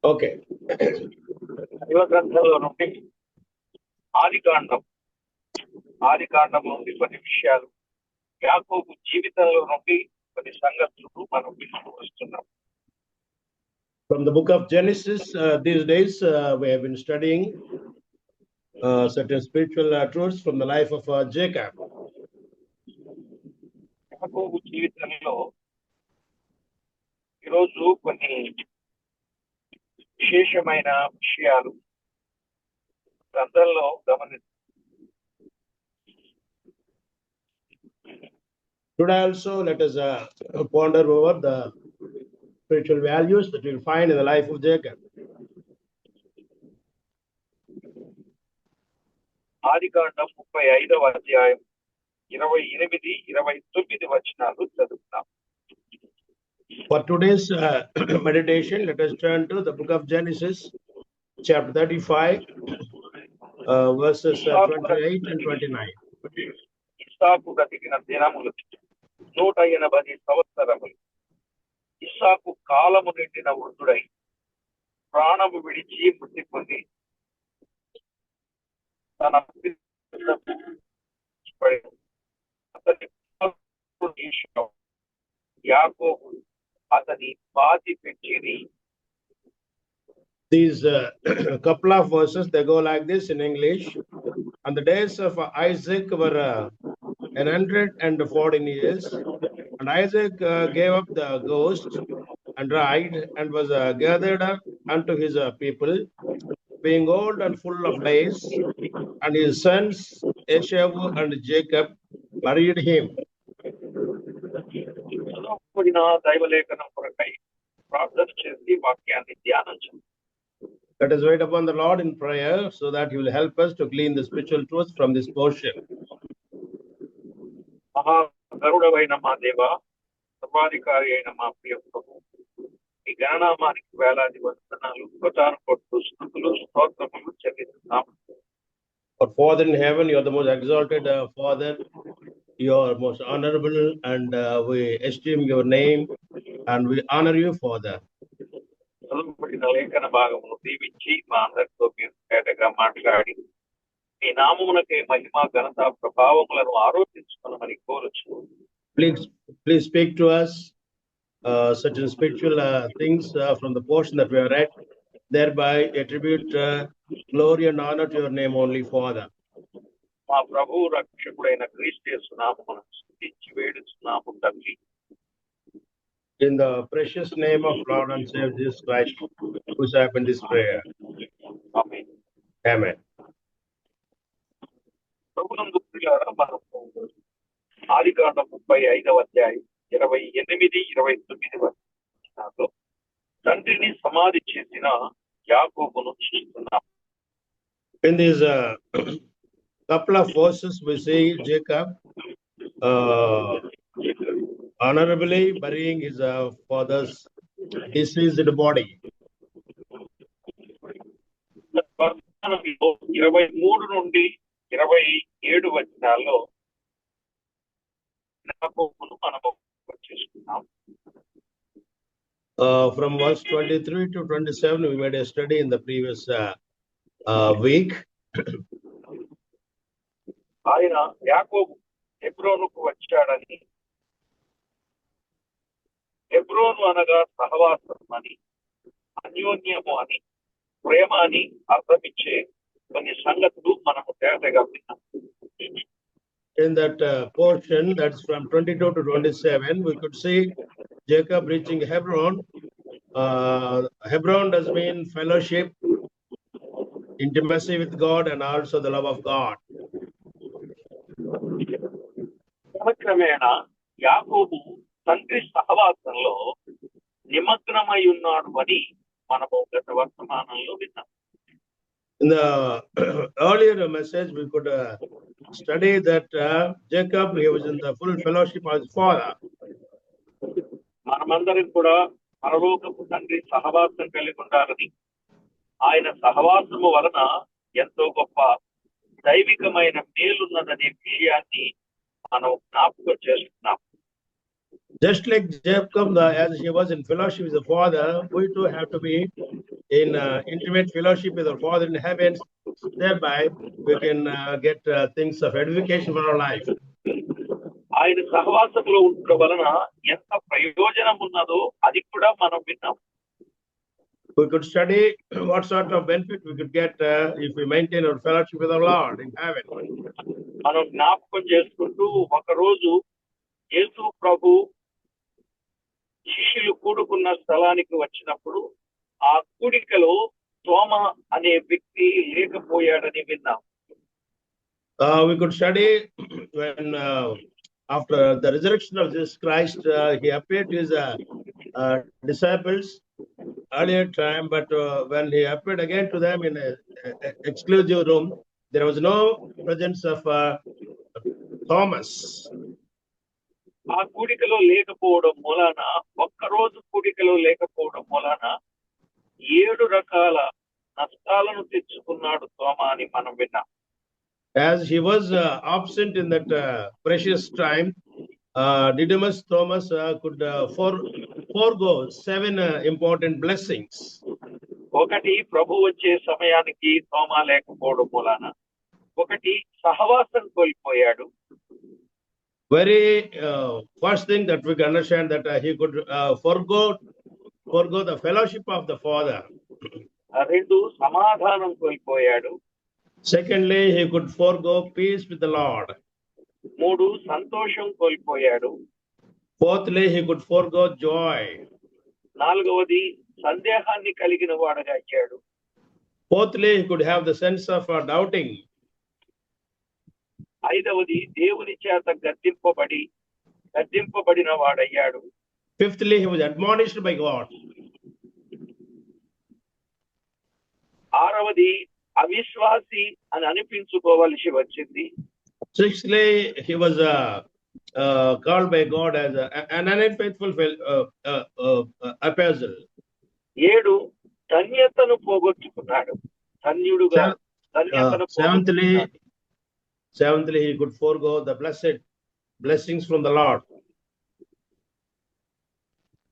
Okay. దైవ గ్రంథంలో నుండి ఆదికాండం నుండి కొన్ని విషయాలు, యాకోబు జీవితంలో నుండి కొన్ని సంగతులు మనం వస్తున్నాం. From the book of Genesis, these days we have been studying certain spiritual truths from the life of Jacob. యాకోబు జీవితంలో ఈరోజు కొన్ని విశేషమైన విషయాలు గ్రంథంలో Today also let us ponder over the spiritual values that we'll find in the life of Jacob. ఆదికాండం 35వ అధ్యాయం 28-29 వచనాలు చదువుతాం. For today's meditation, let us turn to the book of Genesis, chapter 35, verses 28 and 29. ఇస్సాకు బ్రతికిన దినములు 180 సంవత్సరములు. ఇస్సాకు కాలము నిండిన వృద్ధుడై ప్రాణము విడిచి మృతి పొంది తన యాకోబు అతని పాతి పెట్టిరి. These couple of verses, they go like this in English. On the days of Isaac were 114 years, and Isaac gave up the ghost and died, and was gathered up unto his people, being old and full of days, and his sons Esau and Jacob married him. దైవలేఖనం కొరకై ప్రార్థన చేసి వాక్యాన్ని ధ్యానించండి. Let us wait upon the Lord in prayer so that He will help us to glean the spiritual truth from this portion. మహాగరుడవైన మా దేవ, సర్వాధికారి అయిన మా ప్రియ ప్రభు, ఈ గణనామానికి వేలాది వందనాలు, ప్రచారం కొట్టు స్తుతులు స్తోత్రములు చెల్లిస్తున్నాము. Our Father in heaven, you are the most exalted Father. You are most honorable, and we esteem your name and we honor you, Father. చదువుబడిన లేఖన భాగమును దీవించి మా అందరితో మీరు తేటగా మాట్లాడి మీ నామమునకే మహిమ ఘనత ప్రభావములను ఆరోపించుకున్నామని కోరుచు. Please speak to us certain spiritual things from the portion that we have read, thereby attribute glory and honor to your name only, Father. మా ప్రభు రక్షకుడైన క్రీస్తు యేసు నామమున స్తుతించి వేడుచున్నాము తండ్రి. In the precious name of Lord and Savior Jesus Christ, who have in this prayer. Amen. Amen. ప్రభునందు ప్రియులారా, మనము ఆదికాండం 35వ అధ్యాయం 28-29 వచనాల్లో తండ్రిని సమాధి చేసిన యాకోబును చూస్తున్నాం. In these couple of verses, we see Jacob honorably burying his father's deceased body. 23-27 వచనాల్లో యాకోబును మనము చేసుకున్నాం. From verse 23 to 27, we made a study in the previous week. ఆయన యాకోబు హెబ్రోనుకు వచ్చాడని, హెబ్రోను అనగా సహవాసం అని, అన్యోన్యము అని, ప్రేమ అని అర్థమిచ్చే కొన్ని సంగతులు మనము తేటగా విన్నాం. In that portion, that's from 22 to 27, we could see Jacob reaching Hebron. Hebron does mean fellowship, intimacy with God, and also the love of God. క్రమక్రమేణా యాకోబు తండ్రి సహవాసంలో నిమగ్నమై ఉన్నాడు అని మనము గత వర్తమానంలో విన్నాం. In the earlier message, we could study that Jacob, he was in the full fellowship of his father. మనమందరం కూడా పరలోకపు తండ్రి సహవాసం కలిగి ఉండాలని, ఆయన సహవాసము వలన ఎంతో గొప్ప దైవికమైన మేలున్నదనే విషయాన్ని మనం జ్ఞాపకం చేస్తున్నాం. Just like Jacob, as he was in fellowship with the father, we too have to be in intimate fellowship with our Father in heavens. Thereby, we can get things of edification for our life. ఆయన సహవాసంలో ఉండడం వలన ఎంత ప్రయోజనం ఉన్నదో అది కూడా మనం విన్నాం. We could study what sort of benefit we could get if we maintain our fellowship with our Lord in heaven. మనం జ్ఞాపకం చేసుకుంటూ ఒకరోజు యేసు ప్రభు శిష్యులు కూడుకున్న స్థలానికి వచ్చినప్పుడు ఆ కూడికలో తోమ అనే వ్యక్తి లేకపోయాడని విన్నాం. We could study when after the resurrection of Jesus Christ, he appeared to his disciples earlier time, but when he appeared again to them in an exclusive room, there was no presence of Thomas. ఆ కూడికలో లేకపోవడం మూలాన ఒక్కరోజు కూడికలో లేకపోవడం మూలాన 7 రకాల నష్టాలను తెచ్చుకున్నాడు తోమ అని మనం విన్నాం. As he was absent in that precious time, Didymus Thomas could forego 7 important blessings. ఒకటి ప్రభు వచ్చే సమయానికి తోమ లేకపోవడం మూలాన, ఒకటి సహవాసం కోల్పోయాడు. Very first thing that we can understand that he could forego the fellowship of the Father. 2 సమాధానం కోల్పోయాడు. Secondly, he could forego peace with the Lord. 3 సంతోషం కోల్పోయాడు. Fourthly, he could forego joy. 4వది సందేహాన్ని కలిగిన వాడుగా అయ్యాడు. Fourthly, he could have the sense of doubting. 5వది దేవుని చేత గద్దింపబడిన వాడయ్యాడు. Fifthly, he was admonished by God. 6వది అవిశ్వాసి అని అనిపించుకోవలసి వచ్చింది. Sixthly, he was called by God as an unfaithful apostle. 7 ధన్యతను పోగొట్టుకున్నాడు. ధన్యుడుగా ధన్యతను Seventhly, he could forego the blessings from the Lord.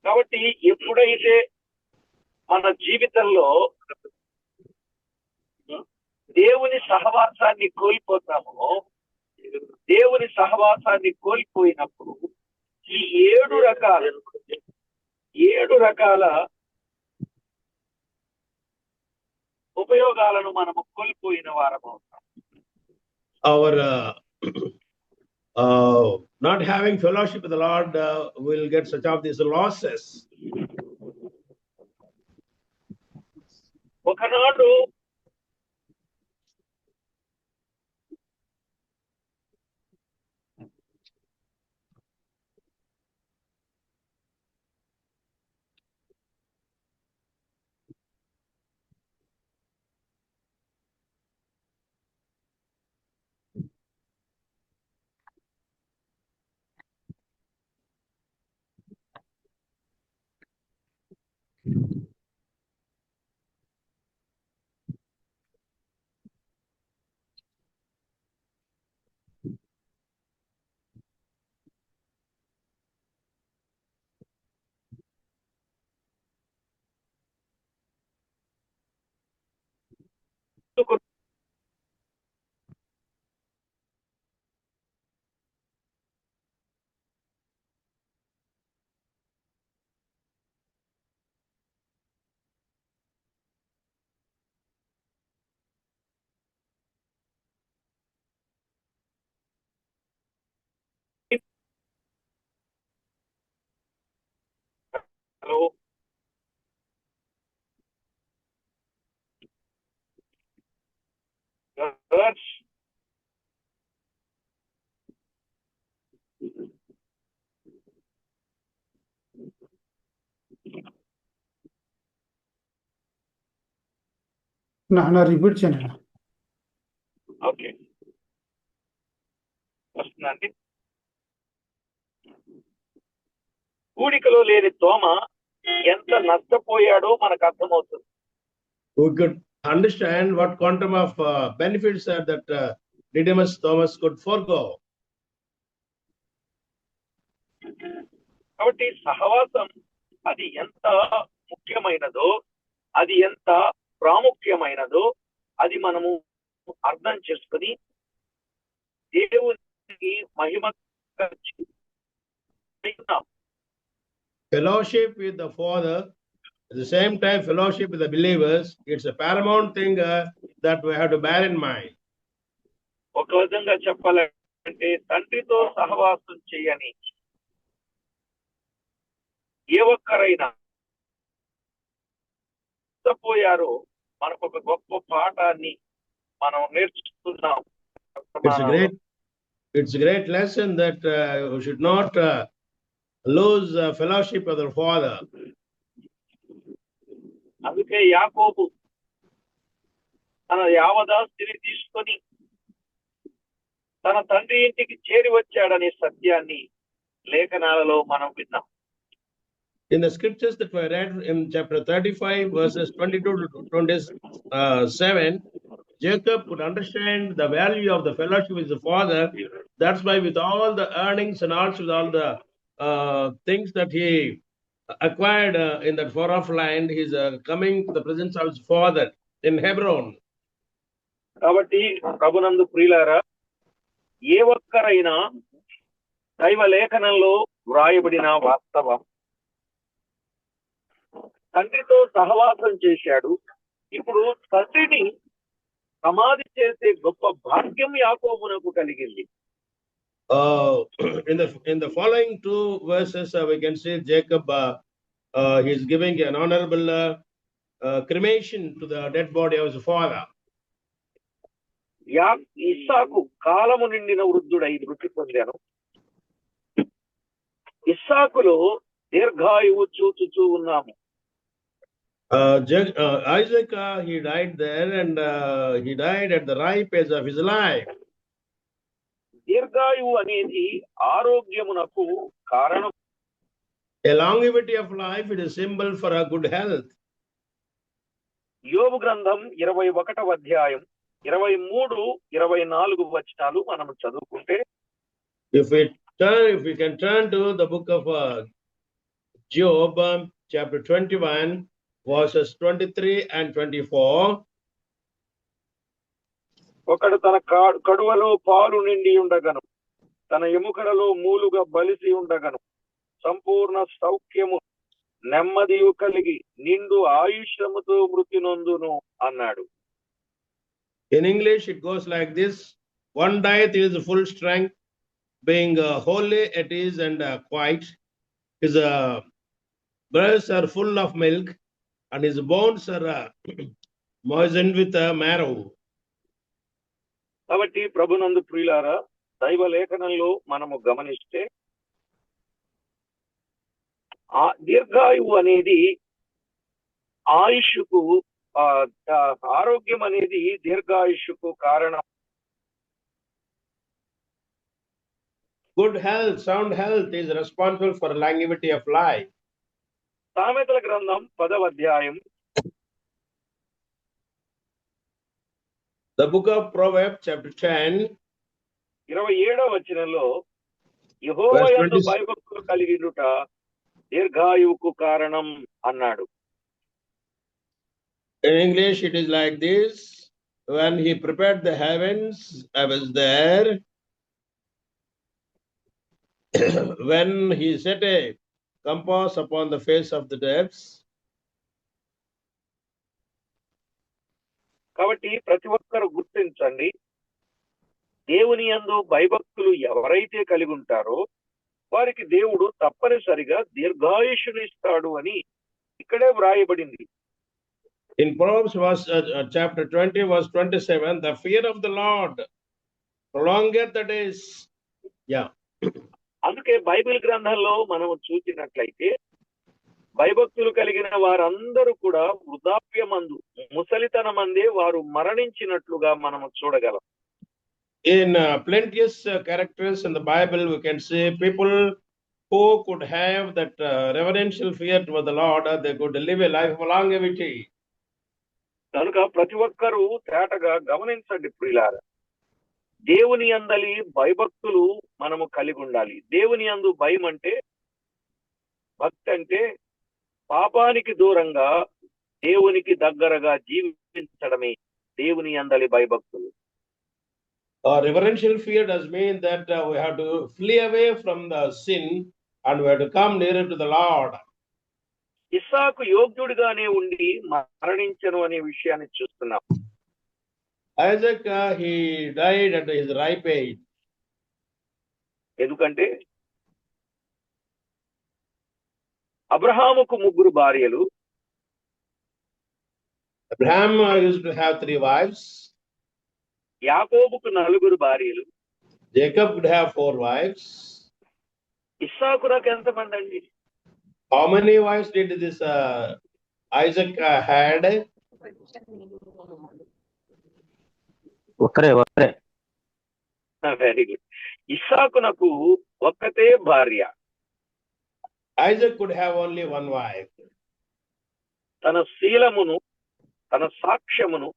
కాబట్టి ఎప్పుడైతే మన జీవితంలో దేవుని సహవాసాన్ని కోల్పోతామో, దేవుని సహవాసాన్ని కోల్పోయినప్పుడు ఈ 7 రకాల ఉపయోగాలను మనము కోల్పోయిన వారం అవుతాం. Our not having fellowship with the Lord will get such of these losses. ఒకనాడు నా రిపీట్ చేయండి. ఓకే, వస్తుందండి. కూడికలో లేని తోమ ఎంత నష్టపోయాడో మనకు అర్థమవుతుంది. We could understand what quantum of benefits that Didymus Thomas could forego. కాబట్టి సహవాసం అది ఎంత ముఖ్యమైనదో అది ఎంత ప్రాముఖ్యమైనదో అది మనము అర్థం చేసుకుని దేవునికి మహిమ Fellowship with the Father, at the same time, fellowship with the believers, it's a paramount thing that we have to bear in mind. ఒక విధంగా చెప్పాలంటే తండ్రితో సహవాసం చేయని ఏ ఒక్కరైనా పోయారో మనకు ఒక గొప్ప పాఠాన్ని మనం నేర్చుకున్నాం. It's a great lesson that we should not lose fellowship with our Father. అందుకే యాకోబు తన యావదాస్తిని తీసుకొని తన తండ్రి ఇంటికి చేరి వచ్చాడనే సత్యాన్ని లేఖనాలలో మనం విన్నాం. In the scriptures that were read in chapter 35, verses 22 to 27, Jacob could understand the value of the fellowship with the Father. That's why with all the earnings and also with all the things that he acquired in that far-off land, he's coming to the presence of his father in Hebron. కాబట్టి ప్రభునందు ప్రియులారా, ఏ ఒక్కరైనా దైవ లేఖనంలో వ్రాయబడిన వాస్తవం తండ్రితో సహవాసం చేశాడు. ఇప్పుడు తండ్రిని సమాధి చేసే గొప్ప భాగ్యం యాకోబునకు కలిగింది. In the following two verses, we can see Jacob he's giving an honorable cremation to the dead body of his father. ఇస్సాకు కాలము నిండిన వృద్ధుడై మృతి పొందాను. ఇస్సాకులో దీర్ఘాయువు చూచుచూ ఉన్నాము. Isaac, he died there and he died at the ripe age of his life. దీర్ఘాయువు అనేది ఆరోగ్యమునకు కారణం. A longevity of life, it is symbol for a good health. యోబు గ్రంథం 21వ అధ్యాయం 23-24 వచనాలు మనం చదువుకుంటే, if we can turn to the book of Job, chapter 21, verses 23 and 24. ఒకడు తన కడువలో పాలు నిండి ఉండగను, తన ఎముకలలో మూలుగా బలిసి ఉండగను, సంపూర్ణ సౌఖ్యము నెమ్మదియు కలిగి నిండు ఆయుష్యముతో మృతి నొందును అన్నాడు. In English, it goes like this: one dieth in his full strength, being wholly at ease and quiet. His breasts are full of milk, and his bones are moistened with marrow. కాబట్టి ప్రభునందు ప్రియులారా, దైవ లేఖనంలో మనము గమనిస్తే దీర్ఘాయువు అనేది ఆయుష్కు, ఆరోగ్యం అనేది దీర్ఘాయుష్కు కారణం. Good health, sound health is responsible for longevity of life. సామెతల గ్రంథం 10వ అధ్యాయం The book of Proverbs, chapter 10, 27వ వచనంలో యెహోవా యందు భయభక్తులు కలిగియుట దీర్ఘాయువుకు కారణం అన్నాడు. In English, it is like this: when he prepared the heavens, I was there. When he set a compass upon the face of the depths. కాబట్టి ప్రతి ఒక్కరు గుర్తించండి, దేవుని యందు భయభక్తులు ఎవరైతే కలిగి ఉంటారో వారికి దేవుడు తప్పనిసరిగా దీర్ఘాయుష్యుని ఇస్తాడు అని ఇక్కడే వ్రాయబడింది. In Proverbs chapter 20, verse 27, the fear of the Lord prolongeth the days. Yeah. అందుకే బైబిల్ గ్రంథంలో మనం చూసినట్లయితే భయభక్తులు కలిగిన వారందరూ కూడా వృద్ధాప్యమందు, ముసలితనమందే వారు మరణించినట్లుగా మనము చూడగలం. In plenteous characters in the Bible, we can see people who could have that reverential fear toward the Lord, they could live a life of longevity. కనుక ప్రతి ఒక్కరూ తేటగా గమనించండి ప్రియులారా, దేవుని యందలి భయభక్తులు మనము కలిగి ఉండాలి. దేవుని యందు భయం అంటే, భక్తి అంటే పాపానికి దూరంగా దేవునికి దగ్గరగా జీవించడమే దేవుని యందలి భయభక్తులు. Reverential fear does mean that we have to flee away from the sin and we have to come nearer to the Lord. ఇస్సాకు యోగ్యుడిగానే ఉండి మరణించను అనే విషయాన్ని చూస్తున్నాం. Isaac, he died at his ripe age. ఎందుకంటే అబ్రహాముకు 3 భార్యలు, Abraham used to have 3 wives. యాకోబుకు 4 భార్యలు, Jacob would have 4 wives. ఇస్సాకు నాకు ఎంతమంది అండి? How many wives did this Isaac had? ఒకరే వెరీ గుడ్. ఇస్సాకునకు ఒక్కతే భార్య. Isaac could have only 1 wife. తన శీలమును, తన సాక్ష్యమును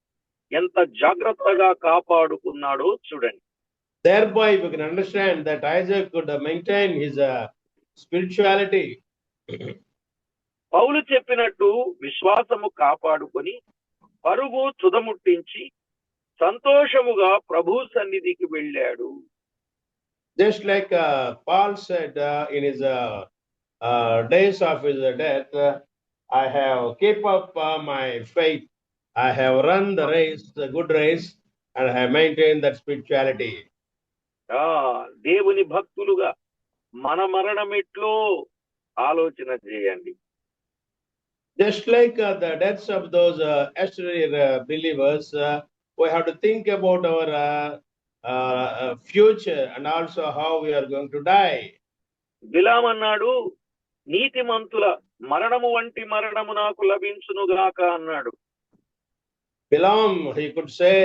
ఎంత జాగ్రత్తగా కాపాడుకున్నాడో చూడండి. Thereby we can understand that Isaac could maintain his spirituality. పౌలు చెప్పినట్టు విశ్వాసము కాపాడుకొని పరుగు తుదముట్టించి సంతోషముగా ప్రభు సన్నిధికి వెళ్ళాడు. Just like Paul said in his days of his death, I have kept up my faith, I have run the race, the good race, and I have maintained that spirituality. దేవుని భక్తులుగా మన మరణమిట్లో ఆలోచన చేయండి. Just like the deaths of those exterior believers, we have to think about our future and also how we are going to die. బిలాము అన్నాడు, నీతిమంతుల మరణము వంటి మరణము నాకు లభించునుగాక అన్నాడు. Balaam, he could say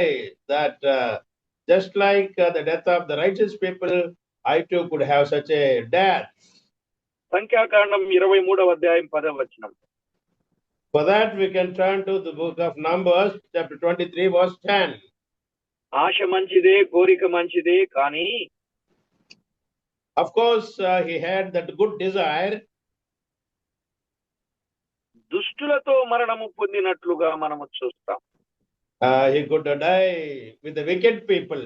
that just like the death of the righteous people, I too could have such a death. సంఖ్యాకాండం 23వ అధ్యాయం 10వ వచనం. For that we can turn to the book of Numbers, chapter 23, verse 10. ఆశ మంచిదే, కోరిక మంచిదే, కానీ Of course, he had that good desire. దుష్టులతో మరణము పొందినట్లుగా మనము చూస్తాం. He could die with the wicked people.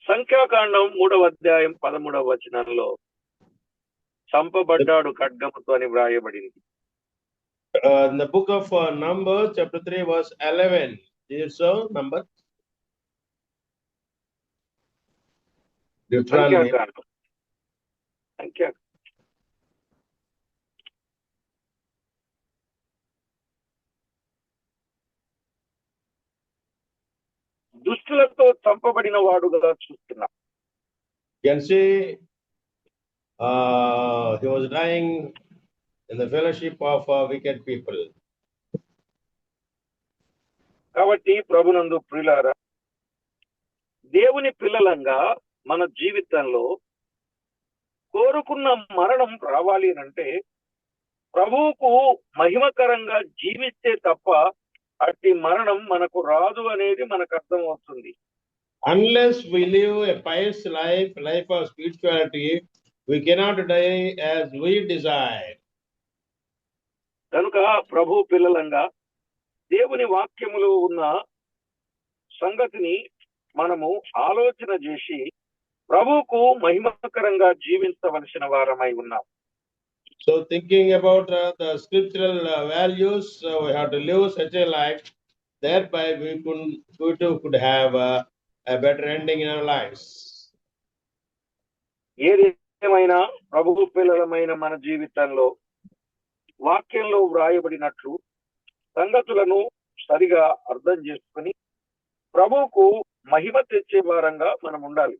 సంఖ్యాకాండం 3వ అధ్యాయం 13వ వచనంలో చంపబడ్డాడు ఖడ్గముతో అని వ్రాయబడింది. In the book of Numbers, chapter 3, verse 11. Is it so? Numbers? Deuteronomy. సంఖ్యాకాండం దుష్టులతో చంపబడిన వాడుగా చూస్తున్నాం. You can see he was dying in the fellowship of wicked people. కాబట్టి ప్రభునందు ప్రియులారా, దేవుని పిల్లలంగా మన జీవితంలో కోరుకున్న మరణం రావాలి అంటే ప్రభువుకు మహిమకరంగా జీవిస్తే తప్ప అట్టి మరణం మనకు రాదు అనేది మనకు అర్థం అవుతుంది. Unless we live a pious life, life of spirituality, we cannot die as we desire. కనుక ప్రభు పిల్లలంగా దేవుని వాక్యములో ఉన్న సంగతిని మనము ఆలోచన చేసి ప్రభువుకు మహిమకరంగా జీవించవలసిన వారమై ఉన్నాం. So thinking about the scriptural values, we have to live such a life, thereby we too could have a better ending in our lives. ఏదేమైనా ప్రభువు పిల్లలమైన మన జీవితంలో వాక్యంలో వ్రాయబడినట్లు సంగతులను సరిగా అర్థం చేసుకుని ప్రభువుకు మహిమ తెచ్చే వారంగా మనం ఉండాలి.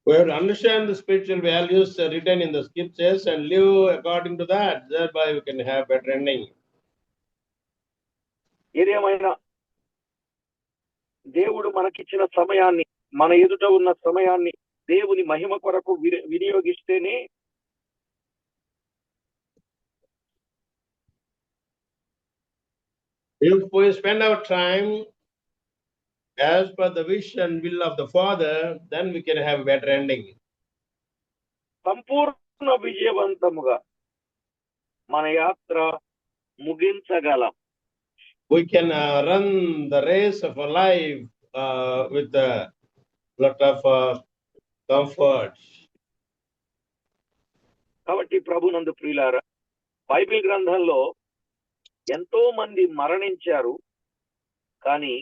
We have to understand the spiritual values written in the scriptures and live according to that. Thereby we can have better ending. ఏదేమైనా దేవుడు మనకిచ్చిన సమయాన్ని, మన ఎదుట ఉన్న సమయాన్ని దేవుని మహిమ కొరకు వినియోగిస్తేనే if we spend our time as per the wish and will of the Father, then we can have a better ending. సంపూర్ణ విజయవంతముగా మన యాత్ర ముగించగలం. We can run the race of our life with a lot of comfort. కాబట్టి ప్రభునందు ప్రియులారా, Bible గ్రంథంలో ఎంతో మంది మరణించారు, కానీ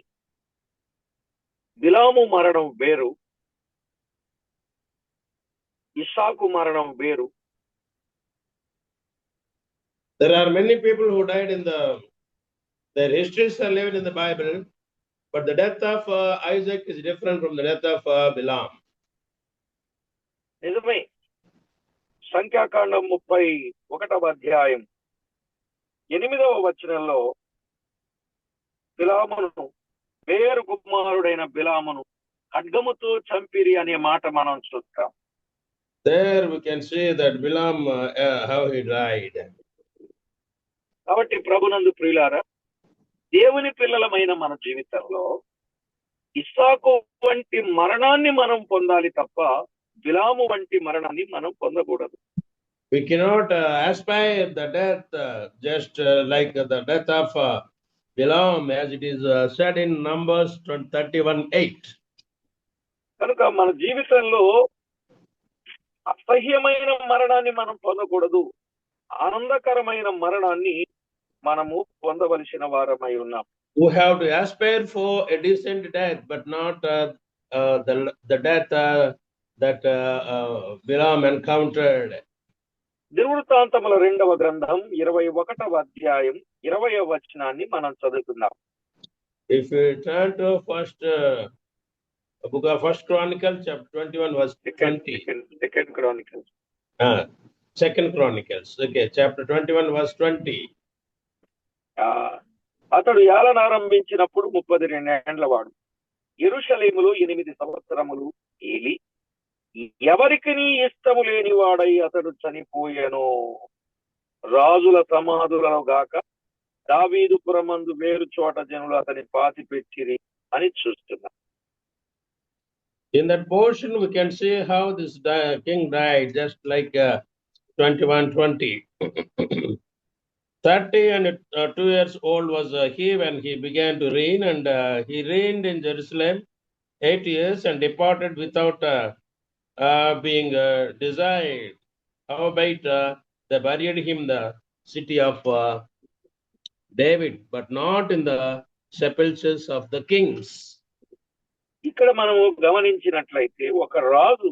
బిలాము మరణం వేరు, ఇస్సాకు మరణం వేరు. There are many people who died in their histories are lived in the Bible, but the death of Isaac is different from the death of Bilam. నిజమే. సంఖ్యాకాండం 31వ అధ్యాయం 8వ వచనంలో బిలామును, బేరు కుమారుడైన బిలామును ఖడ్గముతో చంపిరి అనే మాట మనం చూస్తాం. There we can see that Bilam how he died. కాబట్టి ప్రభునందు ప్రియులారా, దేవుని పిల్లలమైన మన జీవితంలో ఇస్సాకు వంటి మరణాన్ని మనం పొందాలి తప్ప బిలాము వంటి మరణాన్ని మనం పొందకూడదు. We cannot aspire the death just like the death of Bilam, as it is said in Numbers 31:8. కనుక మన జీవితంలో అసహ్యమైన మరణాన్ని మనం పొందకూడదు, ఆనందకరమైన మరణాన్ని మనము పొందవలసిన వారమై ఉన్నాం. We have to aspire for a decent death, but not the death that Bilam encountered. దినవృత్తాంతముల 2వ గ్రంథం 21వ అధ్యాయం 20వ వచనాన్ని మనం చదువుకుందాం. If we turn to book of First Chronicles, chapter 21, verse 20. Second Chronicles. Second Chronicles. Okay, chapter 21, verse 20. అతడు ఏలనారంభించినప్పుడు 32 ఏండ్ల వాడు. యెరూషలేములో 8 సంవత్సరములు ఏలి, ఎవరికి ఇష్టము లేని వాడై అతడు చనిపోయెను. రాజుల సమాధులను గాక దావీదుపురమందు వేరు చోట జనులు అతని పాతి పెట్టిరి అని చూస్తున్నాం. In that portion, we can see how this king died, just like 21:20. 30 and 2 years old was he when he began to reign, and he reigned in Jerusalem 8 years and departed without being desired. Howbeit they buried him in the city of David, but not in the sepulchres of the kings. ఇక్కడ మనము గమనించినట్లయితే ఒక రాజు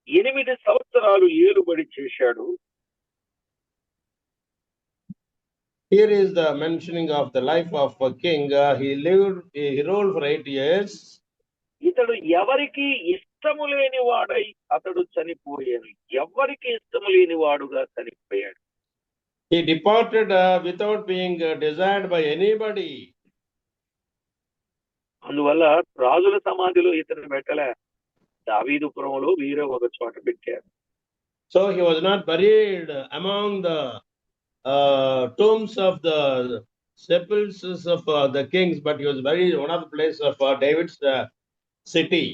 8 సంవత్సరాలు ఏలుబడి చేశాడు. Here is the mentioning of the life of a king. He ruled for 8 years. ఇతడు ఎవరికి ఇష్టము లేని వాడై అతడు చనిపోయాడు. ఎవరికి ఇష్టము లేని వాడుగా చనిపోయాడు. He departed without being desired by anybody. అందువల్ల రాజుల సమాధిలో ఇతను పెట్టలే, దావీదుపురంలో వీరే ఒక చోట పెట్టారు. So he was not buried among the tombs of the sepulchres of the kings, but he was buried in one of the places of David's city.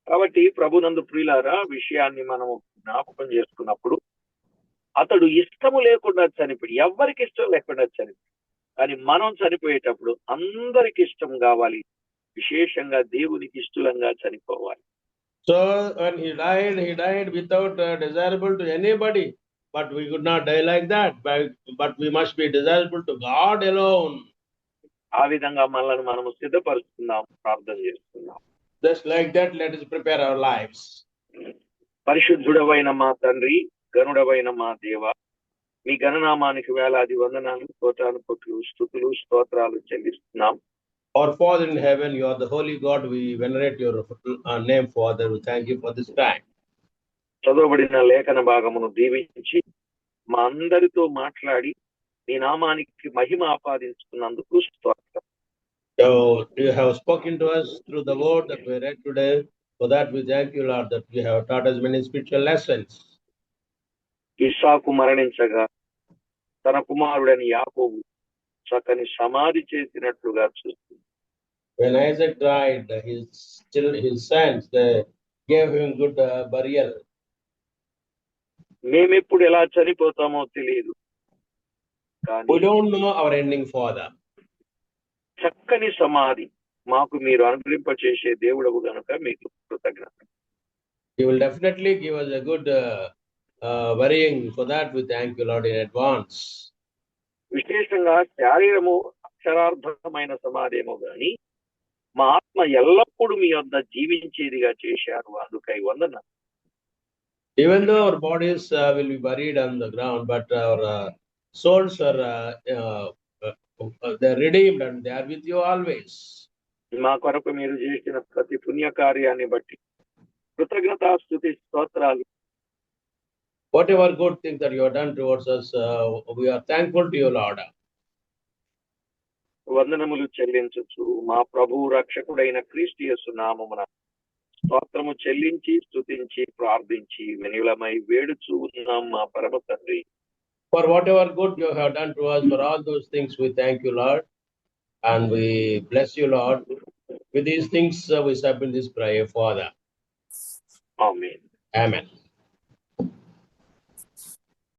కాబట్టి ప్రభునందు ప్రియులారా, విషయాన్ని మనము జ్ఞాపకం చేసుకున్నప్పుడు అతడు ఇష్టము లేకుండా చనిపోయి, ఎవరికి ఇష్టం లేకుండా చనిపోయి, కానీ మనం చనిపోయేటప్పుడు అందరికి ఇష్టం కావాలి, విశేషంగా దేవునికి ఇష్టంగా చనిపోవాలి. So when he died without desirable to anybody, but we could not die like that, but we must be desirable to God alone. ఆ విధంగా మనల్ని మనము సిద్ధపరుస్తున్నాం, ప్రార్థన చేస్తున్నాం. Just like that, let us prepare our lives. పరిశుద్ధుడవైన మా తండ్రి, గనుడవైన మా దేవ, మీ గణనామానికి వేలాది వందనాలు, కోటానుకోట్లు, స్తుతులు, స్తోత్రాలు చెల్లిస్తున్నాం. Our Father in heaven, you are the holy God. We venerate your name, Father. We thank you for this time. చదవబడిన లేఖన భాగమును దీవించి మా అందరితో మాట్లాడి నీ నామానికి మహిమ ఆపాదించుకున్నందుకు స్తోత్రం. So you have spoken to us through the word that we read today. For that we thank you, Lord, that you have taught us many spiritual lessons. ఇస్సాకు మరణించగా తన కుమారుడని యాకోబు చక్కని సమాధి చేసినట్లుగా చూస్తుంది. When Isaac died, his sons, they gave him good burial. మేమెప్పుడు ఎలా చనిపోతామో తెలియదు, కానీ We don't know our ending, Father. చక్కని సమాధి మాకు మీరు అనుగ్రహింపచేసే దేవుడవు గనుక మీకు కృతజ్ఞత. You will definitely give us a good worrying. For that, we thank you, Lord, in advance. విశేషంగా శారీరము అక్షరార్థమైన సమాధి ఏమో గాని మా ఆత్మ ఎల్లప్పుడూ మీ వద్ద జీవించేదిగా చేశారు, అందుకై వందనాలు. Even though our bodies will be buried on the ground, but our souls are they're redeemed and they are with you always. మా కొరకు మీరు చేసిన ప్రతి పుణ్య కార్యాన్ని బట్టి కృతజ్ఞతాస్తుతి స్తోత్రాలు. Whatever good things that you have done towards us, we are thankful to you, Lord. వందనములు చెల్లించచ్చు మా ప్రభు రక్షకుడైన క్రీస్తు యేసు నామమున స్తోత్రము చెల్లించి స్తుతించి ప్రార్థించి వినులమై వేడుచూ ఉన్నాం మా పరమ తండ్రి. For whatever good you have done to us, for all those things, we thank you, Lord, and we bless you, Lord. With these things, we submit this prayer, Father. Amen. Amen.